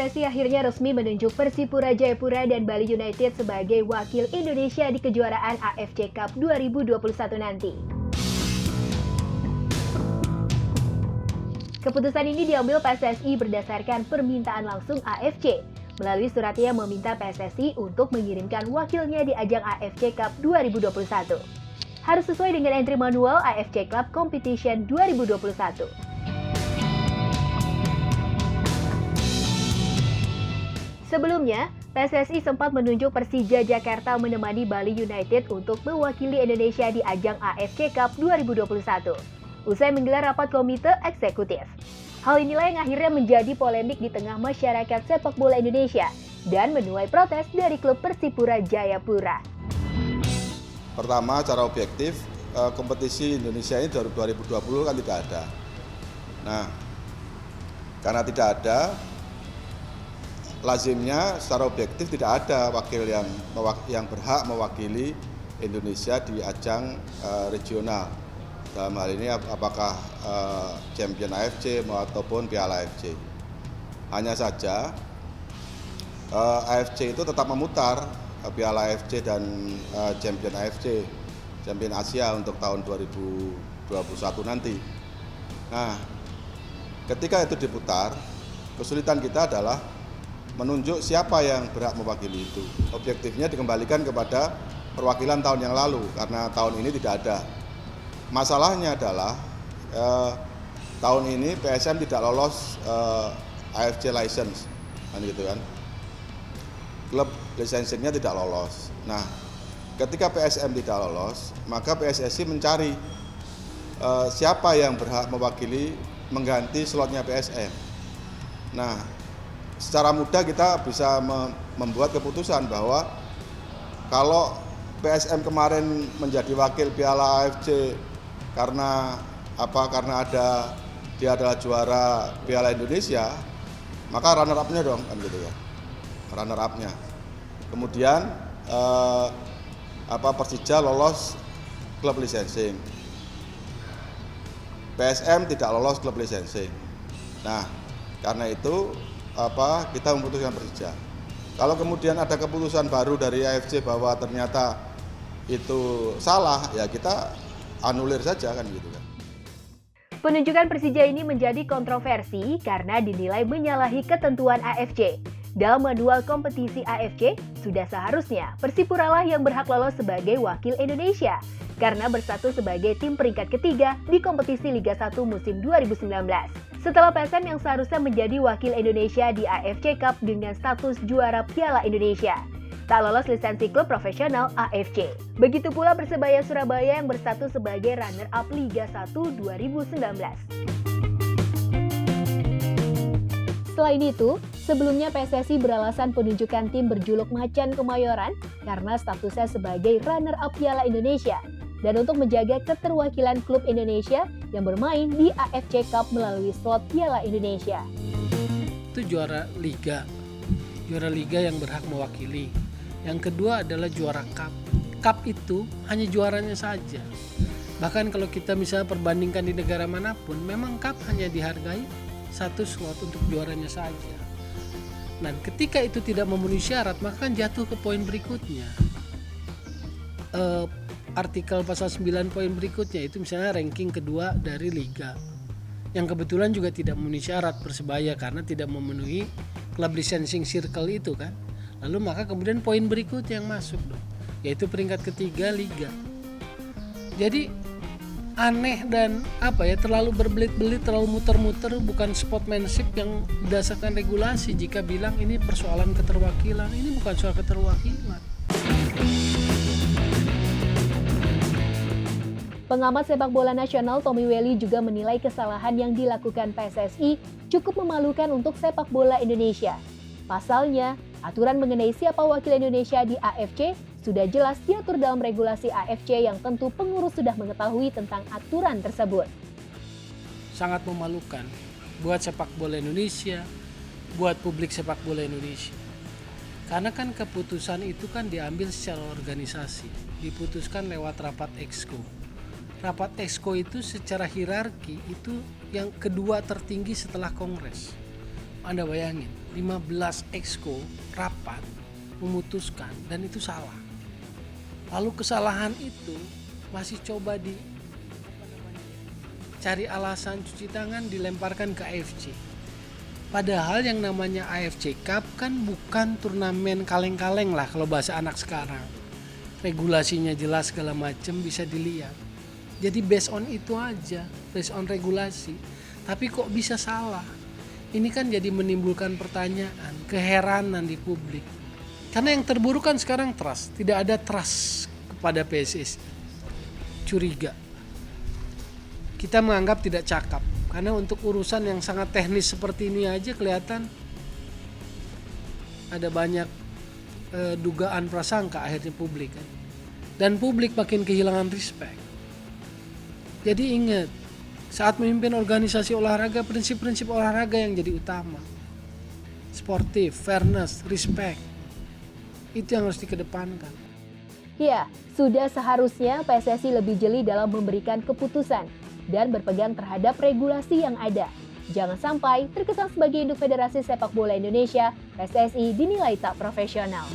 PSSI akhirnya resmi menunjuk Persipura Jayapura dan Bali United sebagai wakil Indonesia di kejuaraan AFC Cup 2021 nanti. Keputusan ini diambil PSSI berdasarkan permintaan langsung AFC. Melalui suratnya meminta PSSI untuk mengirimkan wakilnya di ajang AFC Cup 2021. Harus sesuai dengan entry manual AFC Club Competition 2021. Sebelumnya, PSSI sempat menunjuk Persija Jakarta menemani Bali United untuk mewakili Indonesia di ajang AFC Cup 2021. Usai menggelar rapat komite eksekutif. Hal inilah yang akhirnya menjadi polemik di tengah masyarakat sepak bola Indonesia dan menuai protes dari klub Persipura Jayapura. Pertama, secara objektif, kompetisi Indonesia ini 2020 kan tidak ada. Nah, karena tidak ada, lazimnya secara objektif tidak ada wakil yang berhak mewakili Indonesia di ajang regional. Dalam hal ini apakah Champion AFC ataupun Piala AFC. Hanya saja AFC itu tetap memutar Piala AFC dan Champion AFC, Champion Asia untuk tahun 2021 nanti. Nah, ketika itu diputar, kesulitan kita adalah menunjuk siapa yang berhak mewakili itu. Objektifnya dikembalikan kepada perwakilan tahun yang lalu, karena tahun ini tidak ada. Masalahnya adalah tahun ini PSM tidak lolos AFC license, kan gitu kan. Klub lisensinya tidak lolos. Nah, ketika PSM tidak lolos, maka PSSI mencari siapa yang berhak mewakili mengganti slotnya PSM. Nah, secara mudah kita bisa membuat keputusan bahwa kalau PSM kemarin menjadi wakil Piala AFC karena dia adalah juara Piala Indonesia, maka runner up-nya dong, kan gitu ya. Runner up-nya. Kemudian Persija lolos klub licensing. PSM tidak lolos klub licensing. Nah, karena itu kita memutuskan Persija. Kalau kemudian ada keputusan baru dari AFC bahwa ternyata itu salah, ya kita anulir saja, kan gitu kan. Penunjukan Persija ini menjadi kontroversi karena dinilai menyalahi ketentuan AFC. Dalam manual kompetisi AFC, sudah seharusnya Persipura lah yang berhak lolos sebagai wakil Indonesia karena bersatu sebagai tim peringkat ketiga di kompetisi Liga 1 musim 2019. Setelah PSM yang seharusnya menjadi wakil Indonesia di AFC Cup dengan status juara Piala Indonesia, tak lolos lisensi klub profesional AFC. Begitu pula Persebaya Surabaya yang bersatu sebagai runner-up Liga 1 2019. Selain itu, sebelumnya PSSI beralasan penunjukan tim berjuluk Macan Kemayoran karena statusnya sebagai runner-up Piala Indonesia dan untuk menjaga keterwakilan klub Indonesia yang bermain di AFC Cup melalui slot Piala Indonesia. Itu juara liga yang berhak mewakili. Yang kedua adalah juara cup. Cup itu hanya juaranya saja. Bahkan kalau kita misalnya perbandingkan di negara manapun, memang cup hanya dihargai satu slot untuk juaranya saja. Nah, ketika itu tidak memenuhi syarat, maka kan jatuh ke poin berikutnya. Artikel pasal 9 poin berikutnya itu misalnya ranking kedua dari liga yang kebetulan juga tidak memenuhi syarat Persebaya karena tidak memenuhi club licensing circle itu kan. Lalu maka kemudian poin berikutnya yang masuk dong, yaitu peringkat ketiga liga. Jadi aneh dan terlalu berbelit-belit, terlalu muter-muter, bukan sportsmanship yang berdasarkan regulasi. Jika bilang ini persoalan keterwakilan, ini bukan soal keterwakilan. Pengamat sepak bola nasional Tommy Welly juga menilai kesalahan yang dilakukan PSSI cukup memalukan untuk sepak bola Indonesia. Pasalnya, aturan mengenai siapa wakil Indonesia di AFC sudah jelas diatur dalam regulasi AFC yang tentu pengurus sudah mengetahui tentang aturan tersebut. Sangat memalukan buat sepak bola Indonesia, buat publik sepak bola Indonesia. Karena kan keputusan itu kan diambil secara organisasi, diputuskan lewat rapat Exco. Rapat Exco itu secara hierarki itu yang kedua tertinggi setelah Kongres. Anda bayangin, 15 exco rapat memutuskan dan itu salah. Lalu kesalahan itu masih coba cari alasan cuci tangan, dilemparkan ke AFC. Padahal yang namanya AFC Cup kan bukan turnamen kaleng-kaleng lah kalau bahasa anak sekarang. Regulasinya jelas segala macam bisa dilihat. Jadi based on itu aja, based on regulasi. Tapi kok bisa salah? Ini kan jadi menimbulkan pertanyaan, keheranan di publik. Karena yang terburuk kan sekarang trust, tidak ada trust kepada PSSI. Curiga. Kita menganggap tidak cakap. Karena untuk urusan yang sangat teknis seperti ini aja kelihatan ada banyak dugaan prasangka akhirnya publik kan. Dan publik makin kehilangan respect. Jadi ingat, saat memimpin organisasi olahraga, prinsip-prinsip olahraga yang jadi utama. Sportif, fairness, respect. Itu yang harus dikedepankan. Ya, sudah seharusnya PSSI lebih jeli dalam memberikan keputusan dan berpegang terhadap regulasi yang ada. Jangan sampai terkesan sebagai induk Federasi Sepak Bola Indonesia, PSSI dinilai tak profesional.